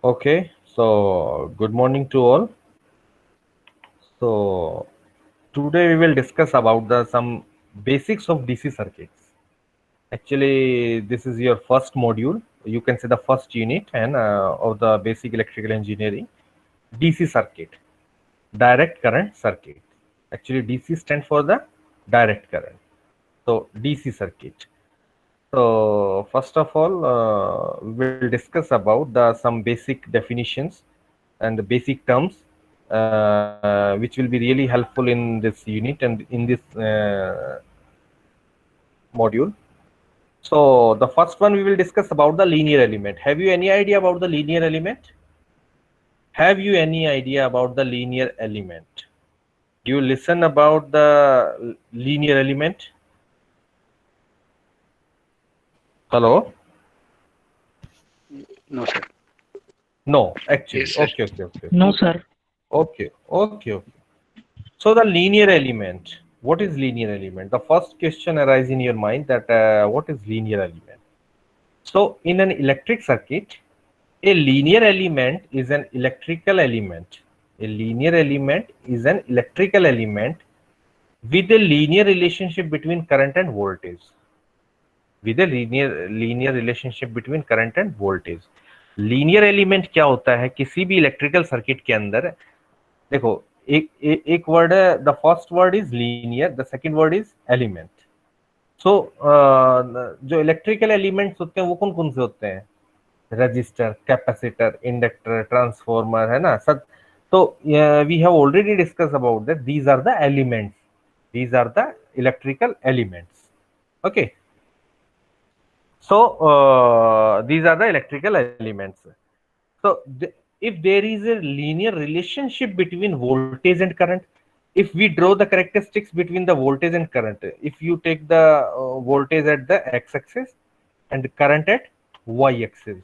Okay, so good morning to all. So today we will discuss about the some basics of DC circuits. Actually, this is your first module. You can say the first unit and of the basic electrical engineering. DC circuit, direct current circuit. Actually, DC stand for the direct current. So DC circuit. So first of all, we will discuss about the some basic definitions and the basic terms, which will be really helpful in this unit and in this module. So the first one we will discuss about the linear element. Have you any idea about the linear element? Have you any idea about the linear element? Do you listen about the linear element? Hello? No, sir. No, actually. Yes, sir. Okay. No, sir. Okay. So the linear element. What is linear element? The first question arises in your mind that what is linear element? So in an electric circuit, a linear element is an electrical element. A linear element is an electrical element with a linear relationship between current and voltage. With a linear relationship between current and voltage. Linear element क्या होता है किसी भी electrical circuit के अंदर? देखो, एक word है, the first word is linear, the second word is element. So जो इलेक्ट्रिकल एलिमेंट्स होते हैं वो कौन कौन से होते हैं? रजिस्टर, कैपेसिटर, इंडक्टर, ट्रांसफॉर्मर, है ना सब. तो we have already discuss about that. These are the elements, these are the electrical elements. Okay, so these are the electrical elements. So if there is a linear relationship between voltage and current, if we draw the characteristics between the voltage and current, if you take the voltage at the x-axis and current at y-axis,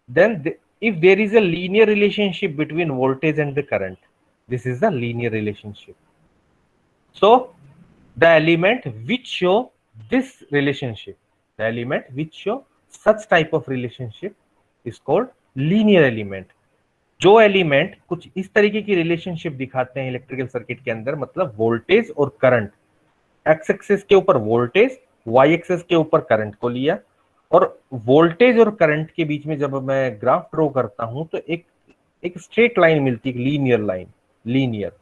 then if there is a linear relationship between voltage and the current, this is the linear relationship. So the element which show this relationship, the element which show such type of relationship is called linear element. जो element कुछ इस तरीके की relationship दिखाते हैं electrical circuit के अंदर, मतलब वोल्टेज और करंट, एक्स एक्सिस के ऊपर वोल्टेज, वाई एक्सिस के ऊपर करंट को लिया, और वोल्टेज और करंट के बीच में जब मैं ग्राफ ड्रॉ करता हूं तो एक स्ट्रेट लाइन मिलती है, लीनियर लाइन. लीनियर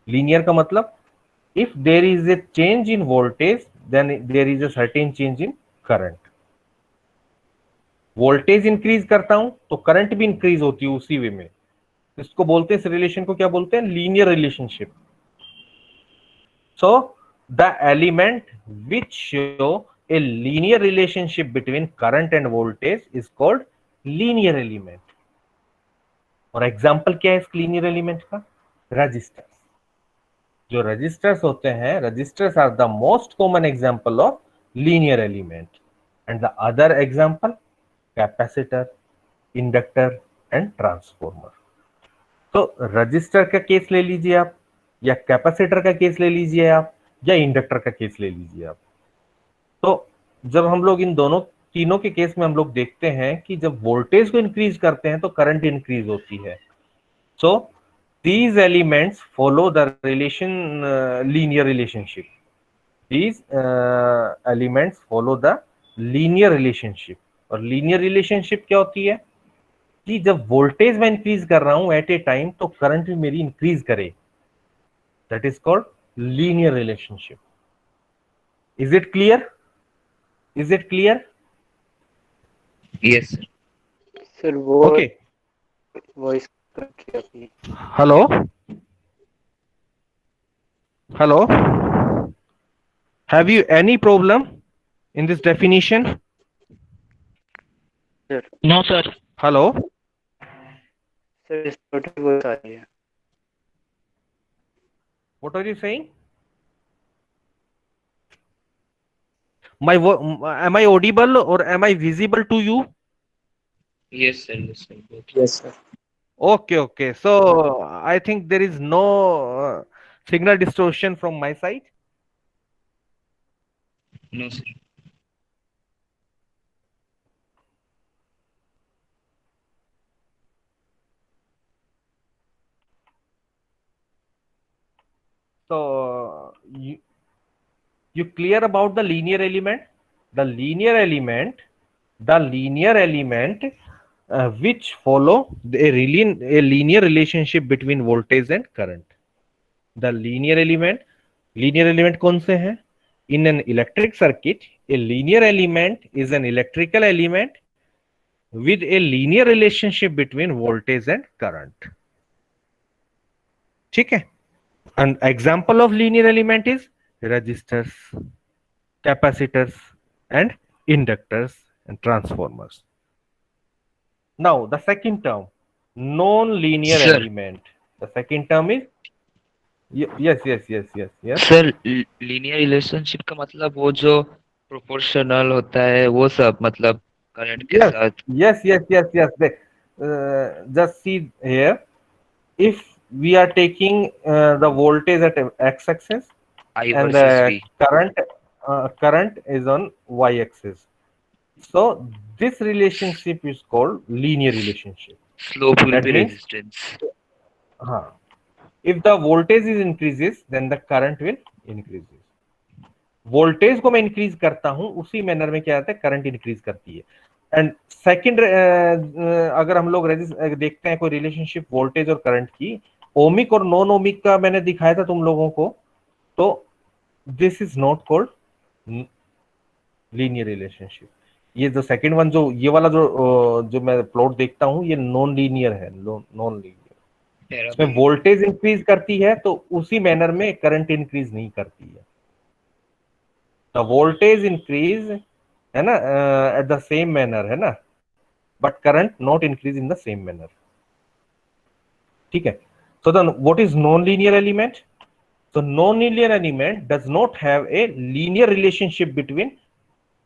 लीनियर का मतलब if there is a change in voltage then there is a certain change in current. Voltage increase करता हूं तो करंट भी इंक्रीज होती है उसी वे में. इसको बोलते हैं, इस रिलेशन को क्या बोलते हैं? Linear relationship. So the element which show a linear relationship between current and voltage is called linear element. और एग्जांपल क्या है इस लीनियर एलिमेंट का? रजिस्टर. जो रजिस्टर्स होते हैं, resistors are the most common example of linear element. And the other example capacitor, inductor and transformer. तो resistor का केस ले लीजिए आप, या कैपेसिटर का केस ले लीजिए आप, या इंडक्टर का केस ले लीजिए आप. तो जब हम लोग इन दोनों तीनों के केस में हम लोग देखते हैं कि जब वोल्टेज को इंक्रीज करते हैं तो करंट इंक्रीज होती है. सो these elements follow the relation linear relationship. These elements follow the linear relationship. और linear relationship क्या होती है कि जब वोल्टेज मैं इंक्रीज कर रहा हूं एट ए टाइम तो करंट भी मेरी इंक्रीज करे. That is called linear relationship. Is it clear? Is it clear? Yes, sir. Sir, वो ओके. वॉइस कट किया थी. Hello hello, have you any problem in this definition? Sir No, sir. Hello? Sir distorted voice आ रही है. What are you saying? Am I audible or am I visible to you? Yes, sir. Yes, sir. Good. Yes sir. Okay. So I think there is no signal distortion from my side. No, sir. So you clear about the linear element? The linear element, which follow a linear relationship between voltage and current. The linear element कौन से हैं? In an electric circuit, a linear element is an electrical element with a linear relationship between voltage and current. ठीक है? An example of linear element is resistors, capacitors, and inductors and transformers. Now, the second term, non-linear Sir. element. The second term is yes. Sir linear relationship का मतलब वो जो proportional होता है वो सब, मतलब करंट के साथ। Yes. Just see here. If we are taking the voltage at x-axis I and versus the V। current is on y-axis, so this relationship is called linear relationship. Slope will That be means, resistance. if the voltage is increases, then the current will increases. Voltage को मैं increase करता हूं, उसी manner में क्या होता है, current increase करती है. एंड सेकंड, अगर हम लोग देखते हैं कोई रिलेशनशिप वोल्टेज और करंट की, ओमिक और नॉन ओमिक का मैंने दिखाया था तुम लोगों को, तो this is not called linear relationship. ये जो सेकंड वन, जो ये वाला जो मैं प्लॉट देखता हूं, ये नॉन लीनियर है. नॉन लीनियर, इसमें वोल्टेज इंक्रीज करती है तो उसी मैनर में करंट इंक्रीज नहीं करती है. The voltage increase है ना at the same manner है ना, but current not increase in the same manner. ठीक है. So then what is non-linear element? So non-linear element does not have a linear relationship between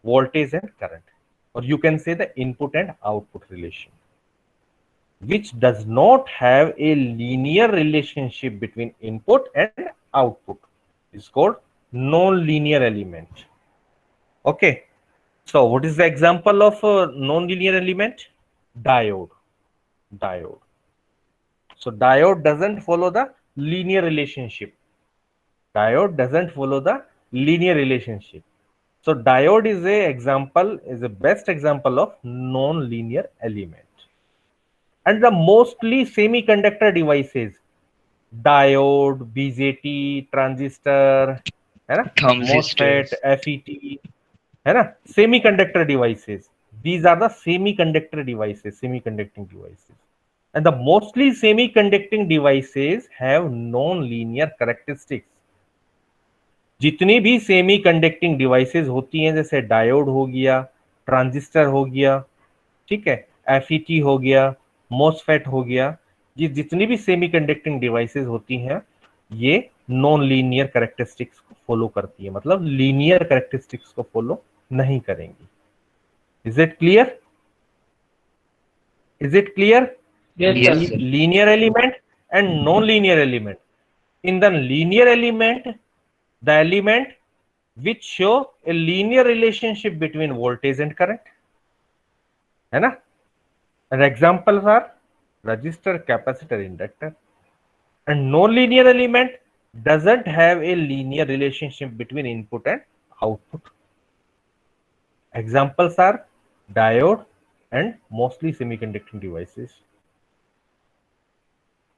voltage and current, or you can say the input and output relation, which does not have a linear relationship between input and output, is called non-linear element. Okay. So what is the example of a non-linear element? Diode. So diode doesn't follow the linear relationship. So diode is a best example of non-linear element. And the mostly semiconductor devices, diode, BJT, transistor, है ना, MOSFET, FET, है ना, semiconductor devices. These are the semiconducting devices. And the mostly semiconducting devices have non-linear characteristics. जितनी भी semiconducting devices होती हैं, जैसे diode हो गया, ट्रांजिस्टर हो गया, ठीक है, FET हो गया, MOSFET हो गया, ये जितनी भी semiconducting devices होती हैं, ये नॉन लीनियर कैरेक्टरिस्टिक्स को फॉलो करती है, मतलब लीनियर कैरेक्टरिस्टिक्स को फॉलो नहीं करेंगी. Is it clear? Yes, sir. Linear element and non-linear element. In the linear element, the element which show a linear relationship between voltage and current, है ना. And examples are resistor, capacitor, inductor. And non-linear element doesn't have a linear relationship between input and output. Examples are diode and mostly semiconducting devices.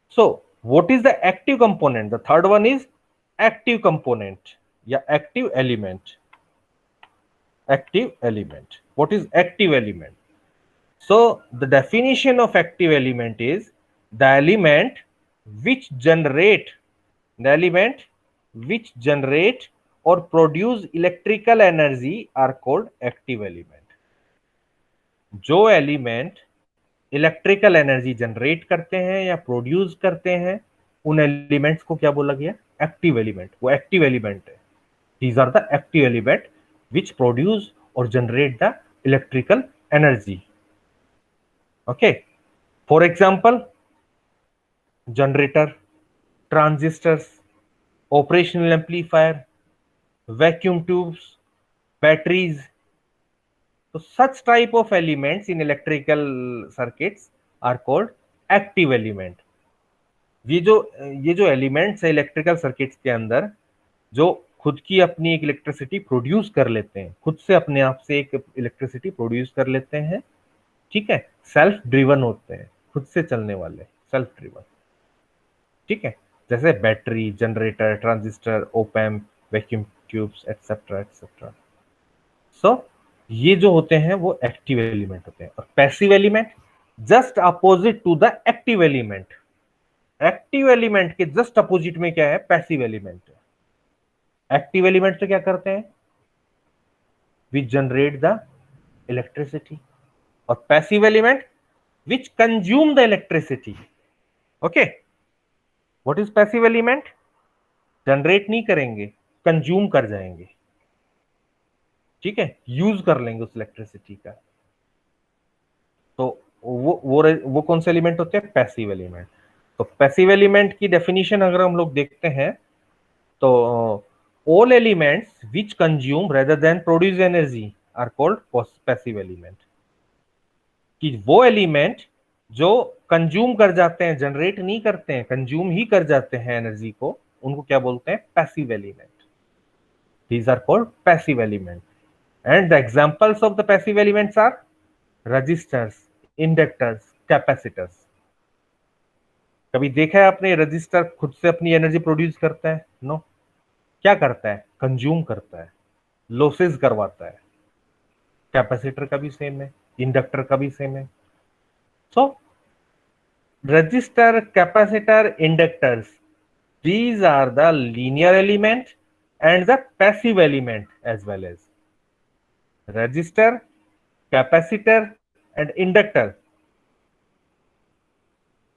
So what is the active component? The third one is active component, yeah, active element. What is active element? So the definition of active element is the element which generate or produce electrical energy are called active element. जो element electrical energy generate करते हैं या produce करते हैं, उन elements को क्या बोला गया? Active element. वो एक्टिव एलिमेंट है. These are the active element which produce और generate the electrical energy. Okay. For example, generator, transistors, operational amplifier, vacuum tubes, batteries. So such type of elements in electrical circuits are called active element. ये जो elements है electrical circuits के अंदर, जो खुद की अपनी एक इलेक्ट्रिसिटी प्रोड्यूस कर लेते हैं, खुद से अपने आप से एक इलेक्ट्रिसिटी प्रोड्यूस कर लेते हैं, ठीक है, सेल्फ ड्रिवन होते हैं, खुद से चलने वाले, सेल्फ ड्रिवन, ठीक है, जैसे battery, generator, transistor, op amp, vacuum tubes, etcetera etcetera. So ये जो होते हैं वो एक्टिव एलिमेंट होते हैं। और passive element just opposite to the active element. Active element के जस्ट अपोजिट में क्या है? Passive element. एक्टिव एलिमेंट से क्या करते हैं? We generate the electricity. और passive element which consume the electricity. Okay, what is passive element? Generate नहीं करेंगे, कंज्यूम कर जाएंगे, ठीक है, यूज कर लेंगे उस इलेक्ट्रिसिटी का। तो वो कौन से एलिमेंट होते हैं? Passive element. तो पैसिव एलिमेंट की डेफिनेशन अगर हम लोग देखते हैं तो all elements which consume rather than produce energy are called passive element. कि वो एलिमेंट जो कंज्यूम कर जाते हैं, जनरेट नहीं करते हैं, कंज्यूम ही कर जाते हैं एनर्जी को, उनको क्या बोलते हैं? Passive element. These are called passive element. And the examples of the passive elements are resistors, inductors, capacitors. कभी देखा है आपने रजिस्टर खुद से अपनी एनर्जी प्रोड्यूस करता है? नो। क्या करता है? कंज्यूम करता है, लॉसेस करवाता है। कैपेसिटर का भी सेम है, इंडक्टर का भी सेम है। So resistor, capacitor, inductors, these are the linear element and the passive element as well as resistor, capacitor and inductor,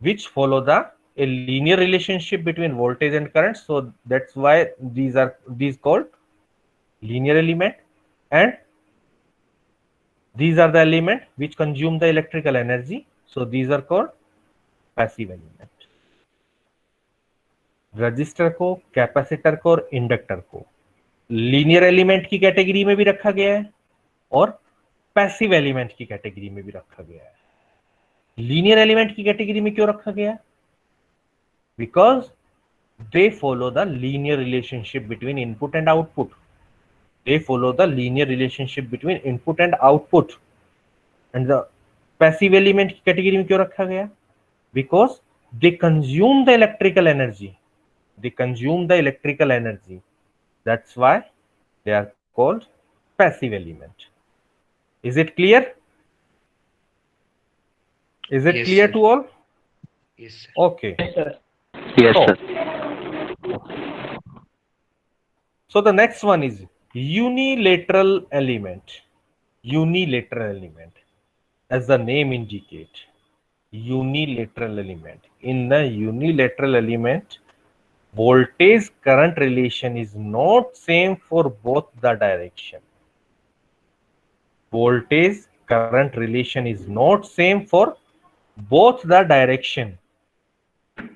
which follow a linear relationship between voltage and current. So that's why these called linear element, and these are the element which consume the electrical energy. So these are called passive element. Register को, capacitor को और inductor को linear element की category में भी रखा गया है और पैसिव एलिमेंट की कैटेगरी में भी रखा गया है। लीनियर एलिमेंट की कैटेगरी में क्यों रखा गया? Because they follow the linear relationship between input and output. They follow the linear relationship between input and output. And the passive element की कैटेगरी में क्यों रखा गया? Because they consume the electrical energy. They consume the electrical energy. That's why they are called passive element. Is it clear? Is it Yes, clear sir. to all? Yes, sir. Okay. Yes, So, sir. so the next one is unilateral element. Unilateral element, as the name indicate. Unilateral element. In the unilateral element, voltage current relation is not same for both the direction. Voltage current relation is not same for both the direction.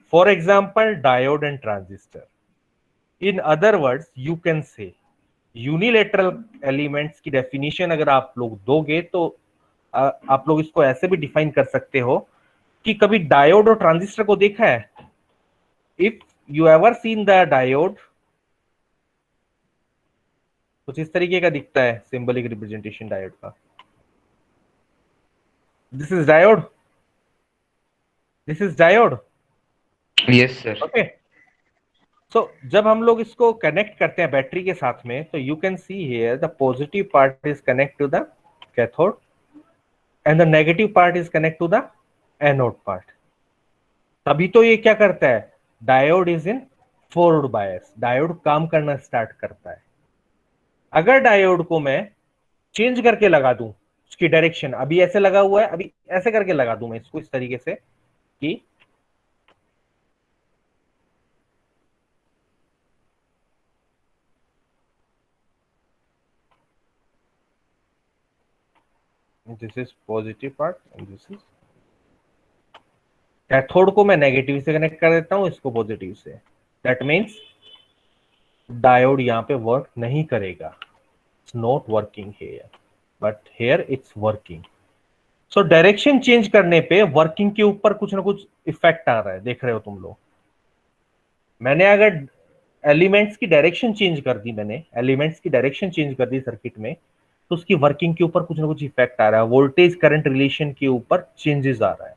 For example, diode and transistor. In other words, you can say unilateral elements की definition अगर आप लोग दोगे तो आप लोग इसको ऐसे भी डिफाइन कर सकते हो कि कभी डायोड और ट्रांजिस्टर को देखा है? If you ever seen the diode, कुछ इस तरीके का दिखता है सिंबलिक रिप्रेजेंटेशन डायोड का। This is diode, this is diode. Yes, sir. Okay, so जब हम लोग इसको कनेक्ट करते हैं बैटरी के साथ में, तो you can see here the positive part is connect to the cathode and the negative part is connect to the anode part. तभी तो ये क्या करता है? Diode is in forward bias. Diode काम करना स्टार्ट करता है। अगर डायोड को मैं चेंज करके लगा दूं, उसकी डायरेक्शन अभी ऐसे लगा हुआ है, अभी ऐसे करके लगा दूं मैं इसको इस तरीके से कि this is positive part and this is cathode को मैं नेगेटिव से कनेक्ट कर देता हूं, इसको पॉजिटिव से। दैट मीन्स डायोड यहां पे वर्क नहीं करेगा। It's not working here, but here it's working. So direction change करने पे वर्किंग के ऊपर कुछ ना कुछ इफेक्ट आ रहा है, देख रहे हो तुम लोग। मैंने अगर एलिमेंट्स की डायरेक्शन चेंज कर दी, मैंने एलिमेंट्स की डायरेक्शन चेंज कर दी सर्किट में, तो उसकी वर्किंग के ऊपर कुछ ना कुछ इफेक्ट आ रहा है, वोल्टेज करंट रिलेशन के ऊपर चेंजेस आ रहा है।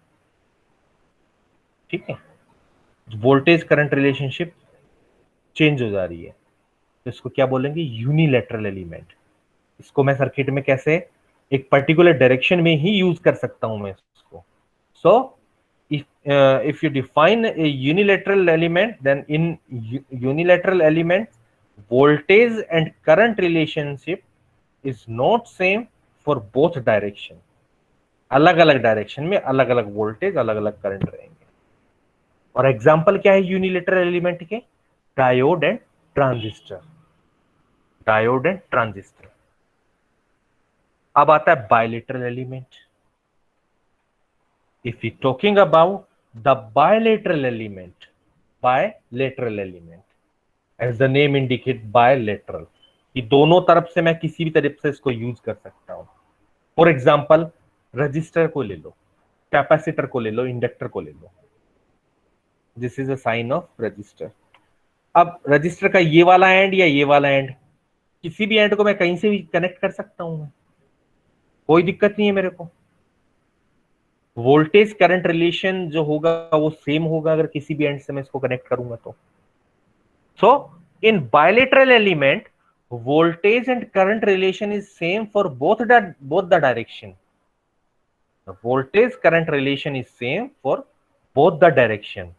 ठीक है, वोल्टेज करंट रिलेशनशिप चेंज हो जा रही है, तो इसको क्या बोलेंगे? Unilateral element. इसको मैं सर्किट में कैसे एक पर्टिकुलर डायरेक्शन में ही यूज कर सकता हूं मैं इसको। सो if you define a unilateral element, then in unilateral element voltage and current relationship is not same for both direction। अलग अलग डायरेक्शन में अलग अलग वोल्टेज अलग अलग करंट रहेंगे। और एग्जांपल क्या है यूनिलेटरल एलिमेंट के? Diode and transistor. Diode and transistor. अब आता है bilateral element. If you talking about the bilateral element, bilateral element as the name indicate, bilateral, कि दोनों तरफ से मैं किसी भी तरफ से इसको यूज कर सकता हूं। फॉर एग्जाम्पल रजिस्टर को ले लो, कैपेसिटर को ले लो, इंडक्टर को ले लो। This is a sign of resistor. अब रजिस्टर का ये वाला एंड या ये वाला एंड, किसी भी एंड को मैं कहीं से भी कनेक्ट कर सकता हूं मैं, कोई दिक्कत नहीं है मेरे को। वोल्टेज करंट रिलेशन जो होगा वो सेम होगा अगर किसी भी एंड से मैं इसको कनेक्ट करूंगा तो। So in bilateral element voltage and current relation is same for both the direction। the voltage current relation is same for both the direction।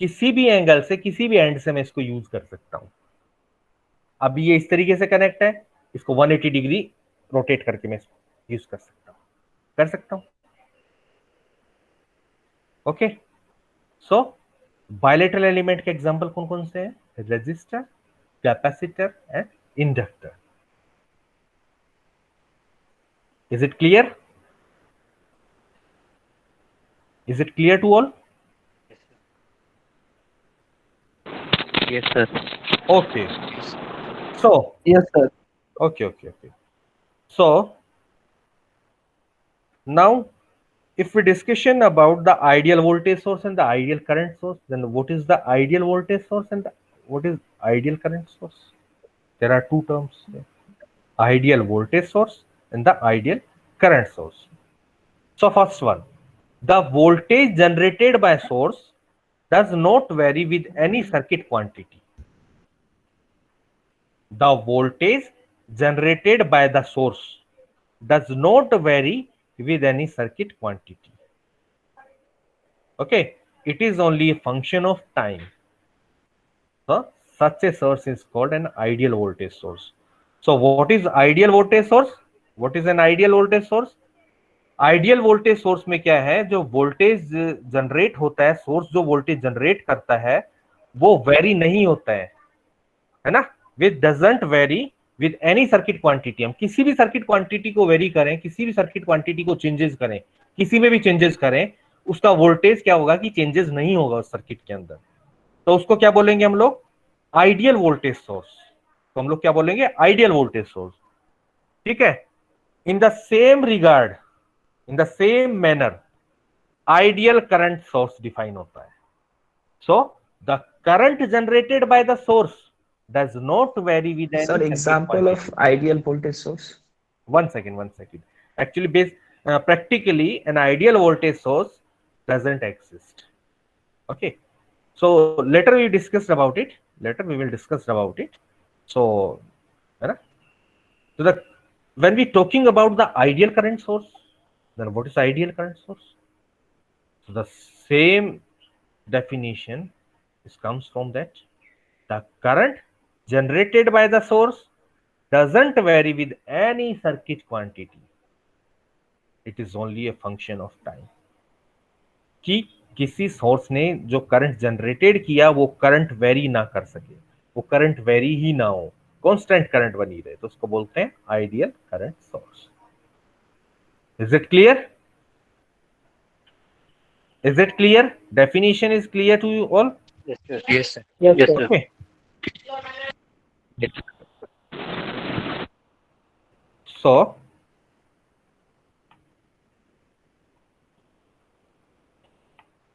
किसी भी एंगल से किसी भी एंड से मैं इसको यूज कर सकता हूं। अब ये इस तरीके से कनेक्ट है, इसको 180 डिग्री रोटेट करके मैं इसको यूज कर सकता हूं। ओके, सो बायलेटरल एलिमेंट के एग्जांपल कौन कौन से हैं? Resistor, capacitor and inductor. Is it clear? Is it clear to all? Yes, sir. Okay. So, Yes, sir. okay. So, now if we discussion about the ideal voltage source and the ideal current source, then what is the ideal voltage source and what is ideal current source? There are two terms here. Ideal voltage source and the ideal current source. So, first one, the voltage generated by source does not vary with any circuit quantity। The voltage generated by the source does not vary with any circuit quantity। Okay, it is only a function of time। So such a source is called an ideal voltage source। So what is ideal voltage source? What is an ideal voltage source? Ideal voltage source में क्या है? जो voltage generate होता है, source जो voltage generate करता है वो वेरी नहीं होता है ना, with doesn't very with any circuit quantity. हम किसी भी सर्किट क्वांटिटी को वेरी करें, किसी भी सर्किट क्वांटिटी को चेंजेस करें, किसी में भी चेंजेस करें, उसका वोल्टेज क्या होगा कि चेंजेस नहीं होगा उस सर्किट के अंदर। तो उसको क्या बोलेंगे हम लोग? Ideal voltage source. तो हम लोग क्या बोलेंगे? Ideal voltage source. ठीक है, in the same regard, in the same manner ideal current source define होता है। So the current generated by the source does not vary with any Sir, circuit example quantity। of ideal voltage source. One second. Actually, practically, an ideal voltage source doesn't exist। Okay, so later we discussed about it. Later we will discuss about it। So, so when we talking about the ideal current source, then what is ideal current source? So the same definition comes from that the current generated by the source doesn't vary with any circuit quantity। It is only a function of time। कि किसी source ने जो current generated किया वो current very ना कर सके, वो करंट वेरी ही ना हो, कांस्टेंट करंट बनी रहे, तो उसको बोलते हैं ideal current source. Is it clear? Is it clear? Definition is clear to you all? Yes, sir. Yes, sir. Yes, sir. Okay. Yes. So